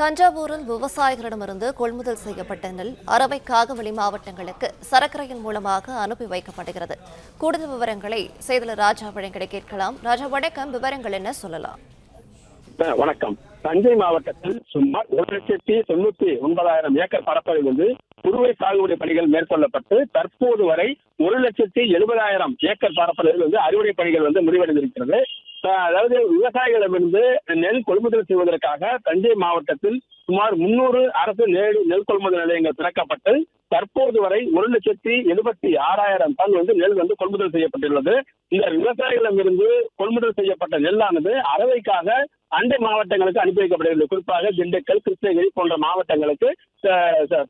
தஞ்சாவூரில் விவசாயிகளிடமிருந்து கொள்முதல் செய்யப்பட்ட நெல் அரவை வெளி மாவட்டங்களுக்கு சரக்கு ரயில் மூலமாக அனுப்பி வைக்கப்படுகிறது. கூடுதல் விவரங்களை செய்தியாளர் ராஜா வழங்கிட கேட்கலாம். ராஜா, வணக்கம். விவரங்கள் என்ன சொல்லலாம்? வணக்கம். தஞ்சை மாவட்டத்தில் சுமார் 1,99,000 ஏக்கர் பரப்பளவில் குறுவை சாகுபடி பணிகள் மேற்கொள்ளப்பட்டு தற்போது வரை 1,70,000 ஏக்கர் பரப்பளவில் அறுவடை பணிகள் முடிவடைந்திருக்கிறது. அதாவது விவசாயிகளிடமிருந்து நெல் கொள்முதல் செய்வதற்காக தஞ்சை மாவட்டத்தில் சுமார் 300 அரசு நெல் கொள்முதல் நிலையங்கள் திறக்கப்பட்டு தற்போது வரை 1,76,000 டன் நெல் கொள்முதல் செய்யப்பட்டுள்ளது. இந்த விவசாயிகளிடமிருந்து கொள்முதல் செய்யப்பட்ட நெல்லானது அரவைக்காக அண்டை மாவட்டங்களுக்கு அனுப்பி வைக்கப்படுகிறது. குறிப்பாக திண்டுக்கல், கிருஷ்ணகிரி போன்ற மாவட்டங்களுக்கு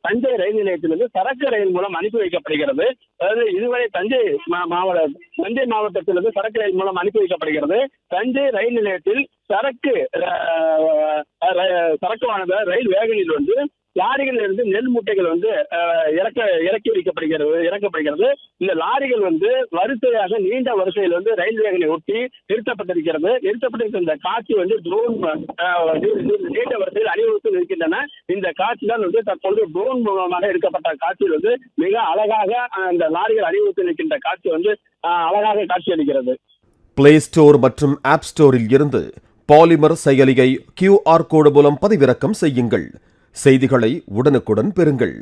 தஞ்சை ரயில் நிலையத்திலிருந்து சரக்கு ரயில் மூலம் அனுப்பி வைக்கப்படுகிறது. அதாவது இதுவரை தஞ்சை மாவட்டத்திலிருந்து சரக்கு ரயில் மூலம் அனுப்பி வைக்கப்படுகிறது. தஞ்சை ரயில் நிலையத்தில் சரக்குவானது ரயில் வேகனில் லாரிகளில் இருந்து நெல் மூட்டைகள் இறக்கப்படுகிறது. இந்த லாரிகள் வரிசையாக நீண்ட வரிசையில் ரயில் வேகனை ஒட்டி நிறுத்தப்பட்டிருக்கிறது. நிறுத்தப்பட்டிருக்கிற இந்த காட்சி ட்ரோன் நீண்ட வரிசையில் அணிவகுத்து இருக்கின்றன. இந்த காட்சி தான் தற்போது ட்ரோன் மூலமாக எடுக்கப்பட்ட காட்சியில் மிக அழகாக அந்த லாரிகள் அணிவகுத்து நிற்கின்ற காட்சி அழகாக காட்சியளிக்கிறது. பிளே ஸ்டோர் மற்றும் ஆப் ஸ்டோரில் இருந்து பாலிமர் செயலியை QR கோடு மூலம் பதிவிறக்கம் செய்யுங்கள். செய்திகளை உடனுக்குடன் பெறுங்கள்.